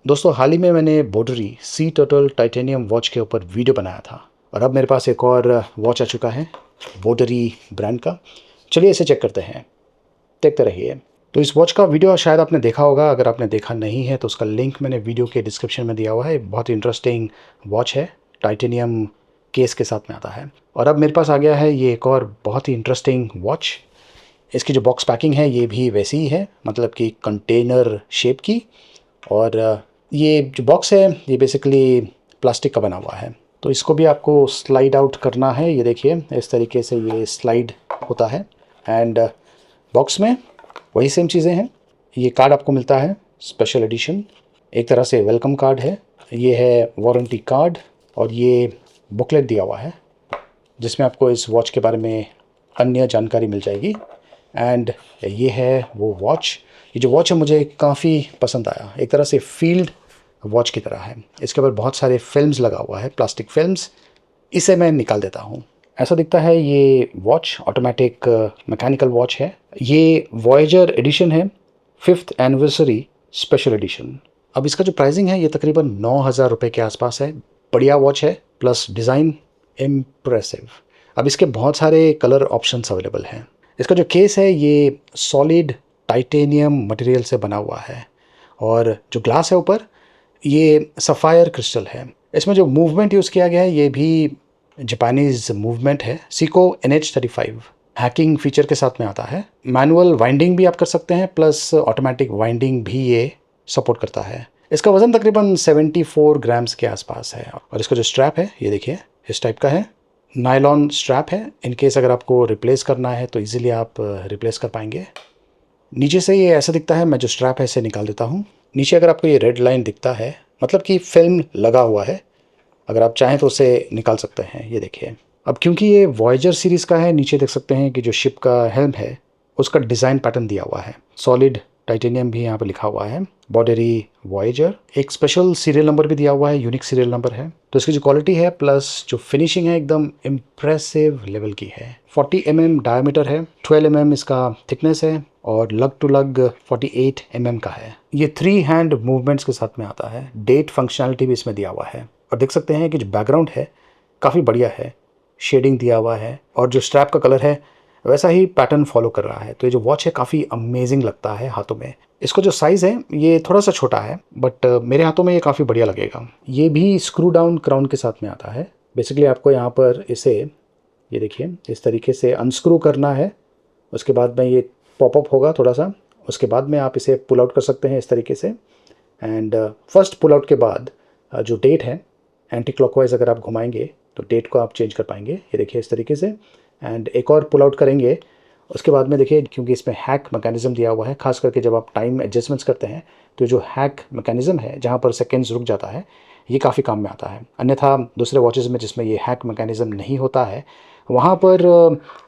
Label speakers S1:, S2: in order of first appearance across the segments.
S1: दोस्तों हाल ही में मैंने बोडरी सी टर्टल टाइटेनियम वॉच के ऊपर वीडियो बनाया था और अब मेरे पास एक और वॉच आ चुका है बोडरी ब्रांड का। चलिए इसे चेक करते हैं, देखते रहिए। तो इस वॉच का वीडियो शायद आपने देखा होगा, अगर आपने देखा नहीं है तो उसका लिंक मैंने वीडियो के डिस्क्रिप्शन में दिया हुआ है। बहुत ही इंटरेस्टिंग वॉच है, टाइटेनियम केस के साथ में आता है। और अब मेरे पास आ गया है ये एक और बहुत ही इंटरेस्टिंग वॉच। इसकी जो बॉक्स पैकिंग है ये भी वैसी ही है, मतलब कि कंटेनर शेप की। और ये जो बॉक्स है ये बेसिकली प्लास्टिक का बना हुआ है, तो इसको भी आपको स्लाइड आउट करना है। ये देखिए इस तरीके से ये स्लाइड होता है। एंड बॉक्स में वही सेम चीज़ें हैं। ये कार्ड आपको मिलता है, स्पेशल एडिशन, एक तरह से वेलकम कार्ड है। ये है वारंटी कार्ड और ये बुकलेट दिया हुआ है जिसमें आपको इस वॉच के बारे में अन्य जानकारी मिल जाएगी। एंड ये है वो वॉच। ये जो वॉच है मुझे काफ़ी पसंद आया, एक तरह से फील्ड वॉच की तरह है। इसके ऊपर बहुत सारे फिल्म्स लगा हुआ है, प्लास्टिक फिल्म्स। इसे मैं निकाल देता हूँ। ऐसा दिखता है ये वॉच ऑटोमेटिक मैकेनिकल वॉच है। ये वॉयेजर एडिशन है, 5th एनिवर्सरी स्पेशल एडिशन। अब इसका जो प्राइसिंग है ये तकरीबन 9,000 रुपये के आसपास है। बढ़िया वॉच है, प्लस डिज़ाइन इम्प्रेसिव। अब इसके बहुत सारे कलर ऑप्शंस अवेलेबल हैं। इसका जो केस है ये सॉलिड टाइटेनियम मटेरियल से बना हुआ है और जो ग्लास है ऊपर ये सफ़ायर क्रिस्टल है। इसमें जो मूवमेंट यूज़ किया गया है ये भी जापानीज़ मूवमेंट है, सीको NH35। हैकिंग फीचर के साथ में आता है। मैनुअल वाइंडिंग भी आप कर सकते हैं, प्लस ऑटोमेटिक वाइंडिंग भी ये सपोर्ट करता है। इसका वज़न तकरीबन 74 ग्राम्स के आसपास है। और इसका जो स्ट्रैप है ये देखिए इस टाइप का है, नायलॉन स्ट्रैप है। इन केस अगर आपको रिप्लेस करना है तो इजीली आप रिप्लेस कर पाएंगे। नीचे से ये ऐसा दिखता है। मैं जो स्ट्रैप है इसे निकाल देता हूँ। नीचे अगर आपको ये रेड लाइन दिखता है मतलब कि फिल्म लगा हुआ है, अगर आप चाहें तो उसे निकाल सकते हैं। ये देखिए, अब क्योंकि ये वॉयेजर सीरीज़ का है, नीचे देख सकते हैं कि जो शिप का हेल्म है उसका डिज़ाइन पैटर्न दिया हुआ है। सॉलिड टाइटेनियम भी यहाँ पर लिखा हुआ है, बॉर्डरी वॉयेजर। एक स्पेशल सीरियल नंबर भी दिया हुआ है, यूनिक सीरियल नंबर है। तो इसकी जो क्वालिटी है प्लस जो फिनिशिंग है एकदम इम्प्रेसिव लेवल की है। 40 डायमीटर है, 12 इसका थिकनेस है और लग टू लग 48 का है। ये 3 हैंड मूवमेंट्स के साथ में आता है। डेट फंक्शनैलिटी भी इसमें दिया हुआ है। और देख सकते हैं कि जो बैकग्राउंड है काफ़ी बढ़िया है, शेडिंग दिया हुआ है और जो स्ट्रैप का कलर है वैसा ही पैटर्न फॉलो कर रहा है। तो ये जो वॉच है काफ़ी अमेजिंग लगता है हाथों में। इसका जो साइज़ है ये थोड़ा सा छोटा है, बट मेरे हाथों में ये काफ़ी बढ़िया लगेगा। ये भी स्क्रू डाउन क्राउन के साथ में आता है। बेसिकली आपको यहाँ पर इसे, ये देखिए इस तरीके से अनस्क्रू करना है। उसके बाद में ये पॉपअप होगा थोड़ा सा, उसके बाद में आप इसे पुल आउट कर सकते हैं इस तरीके से। एंड फर्स्ट पुल आउट के बाद जो डेट है एंटी क्लॉकवाइज अगर आप घुमाएंगे तो डेट को आप चेंज कर पाएंगे। ये देखिए इस तरीके से। एंड एक और पुल आउट करेंगे उसके बाद में देखिए, क्योंकि इसमें हैक मैकेनिज्म दिया हुआ है, खास करके जब आप टाइम एडजस्टमेंट्स करते हैं तो जो हैक मैकेनिज्म है जहाँ पर सेकेंड्स रुक जाता है ये काफ़ी काम में आता है। अन्यथा दूसरे वॉचेज़ में जिसमें ये हैक मैकेनिज्म नहीं होता है वहाँ पर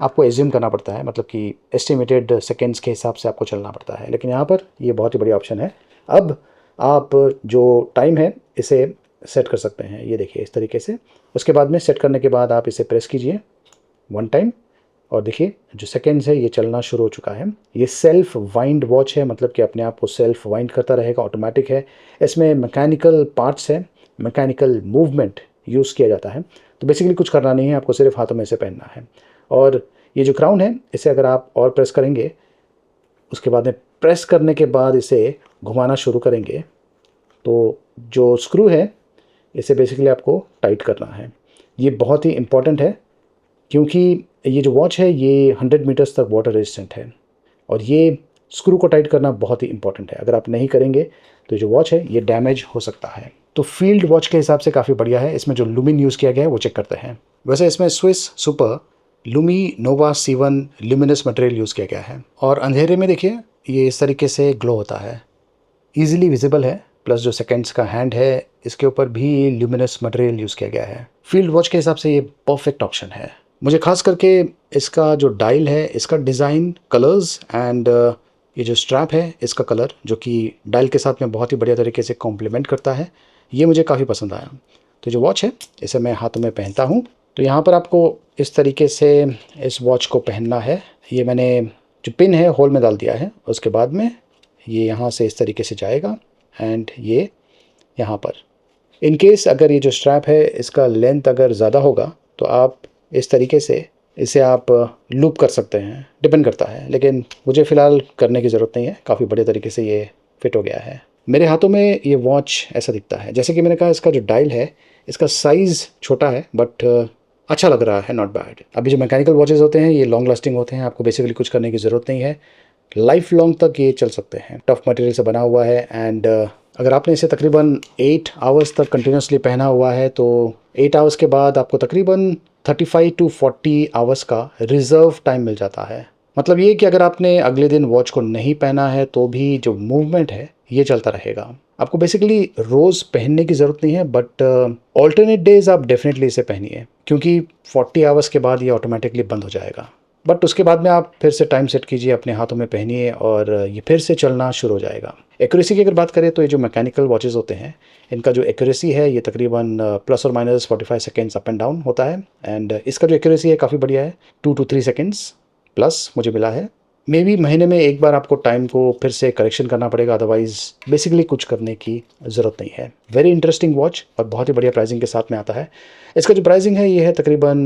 S1: आपको एज्यूम करना पड़ता है, मतलब कि एस्टिमेटेड सेकेंड्स के हिसाब से आपको चलना पड़ता है। लेकिन यहाँ पर ये बहुत ही बढ़िया ऑप्शन है। अब आप जो टाइम है इसे सेट कर सकते हैं। ये देखिए इस तरीके से। उसके बाद में सेट करने के बाद आप इसे प्रेस कीजिए 1 टाइम और देखिए जो सेकेंड्स है ये चलना शुरू हो चुका है। ये सेल्फ वाइंड वॉच है, मतलब कि अपने आप को सेल्फ वाइंड करता रहेगा, ऑटोमेटिक है। इसमें मैकेनिकल पार्ट्स है, मैकेनिकल मूवमेंट यूज़ किया जाता है। तो बेसिकली कुछ करना नहीं है, आपको सिर्फ हाथों में इसे पहनना है। और ये जो क्राउन है इसे अगर आप और प्रेस करेंगे, उसके बाद में प्रेस करने के बाद इसे घुमाना शुरू करेंगे तो जो स्क्रू है इसे बेसिकली आपको टाइट करना है। ये बहुत ही इम्पॉर्टेंट है क्योंकि ये जो वॉच है ये 100 मीटर्स तक वाटर रेजिस्टेंट है और ये स्क्रू को टाइट करना बहुत ही इंपॉर्टेंट है। अगर आप नहीं करेंगे तो जो वॉच है ये डैमेज हो सकता है। तो फील्ड वॉच के हिसाब से काफ़ी बढ़िया है। इसमें जो लुमिन यूज़ किया गया है वो चेक करते हैं। वैसे इसमें स्विस सुपर लुमी नोवा C1 ल्यूमिनस मटेरियल यूज़ किया गया है और अंधेरे में देखिए ये इस तरीके से ग्लो होता है, ईजिली विजिबल है। प्लस जो सेकेंड्स का हैंड है इसके ऊपर भी ल्यूमिनस मटेरियल यूज़ किया गया है। फील्ड वॉच के हिसाब से ये परफेक्ट ऑप्शन है। मुझे खास करके इसका जो डायल है, इसका डिज़ाइन, कलर्स एंड ये जो स्ट्रैप है इसका कलर जो कि डायल के साथ में बहुत ही बढ़िया तरीके से कॉम्प्लीमेंट करता है, ये मुझे काफ़ी पसंद आया। तो जो वॉच है इसे मैं हाथों में पहनता हूँ। तो यहाँ पर आपको इस तरीके से इस वॉच को पहनना है। ये मैंने जो पिन है होल में डाल दिया है। उसके बाद में ये यहाँ से इस तरीके से जाएगा एंड ये यहाँ पर। इन केस अगर ये जो स्ट्रैप है इसका लेंथ अगर ज़्यादा होगा तो आप इस तरीके से इसे आप लूप कर सकते हैं, डिपेंड करता है, लेकिन मुझे फ़िलहाल करने की ज़रूरत नहीं है। काफ़ी बढ़िया तरीके से ये फिट हो गया है। मेरे हाथों में ये वॉच ऐसा दिखता है। जैसे कि मैंने कहा, इसका जो डायल है इसका साइज़ छोटा है बट अच्छा लग रहा है, नॉट बैड। अभी जो मैकेनिकल वॉचेज़ होते हैं ये लॉन्ग लास्टिंग होते हैं, आपको बेसिकली कुछ करने की ज़रूरत नहीं है, लाइफ लॉन्ग तक ये चल सकते हैं। टफ मटेरियल से बना हुआ है एंड अगर आपने इसे तकरीबन 8 आवर्स तक कंटिन्यूसली पहना हुआ है तो 8 आवर्स के बाद आपको तकरीबन 35 टू 40 आवर्स का रिजर्व टाइम मिल जाता है। मतलब ये कि अगर आपने अगले दिन वॉच को नहीं पहना है तो भी जो मूवमेंट है ये चलता रहेगा। आपको बेसिकली रोज़ पहनने की ज़रूरत नहीं है बट ऑल्टरनेट डेज आप डेफिनेटली इसे पहनिए, क्योंकि 40 आवर्स के बाद ये ऑटोमेटिकली बंद हो जाएगा। बट उसके बाद में आप फिर से टाइम सेट कीजिए, अपने हाथों में पहनिए और ये फिर से चलना शुरू हो जाएगा। एक्यूरेसी की अगर बात करें तो ये जो मैकेनिकल वॉचेज़ होते हैं इनका जो एक्यूरेसी है ये तकरीबन प्लस और minus 45 seconds up and down होता है एंड इसका जो एक्यूरेसी है काफ़ी बढ़िया है, 2 to 3 सेकेंड्स प्लस मुझे मिला है। मे बी महीने में एक बार आपको टाइम को फिर से करेक्शन करना पड़ेगा, अदरवाइज़ बेसिकली कुछ करने की ज़रूरत नहीं है। वेरी इंटरेस्टिंग वॉच और बहुत ही बढ़िया प्राइसिंग के साथ में आता है। इसका जो प्राइसिंग है ये है तकरीबन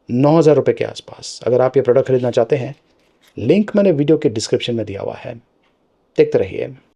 S1: 9,000 रुपये के आसपास। अगर आप ये प्रोडक्ट खरीदना चाहते हैं, लिंक मैंने वीडियो के डिस्क्रिप्शन में दिया हुआ है, देखते रहिए।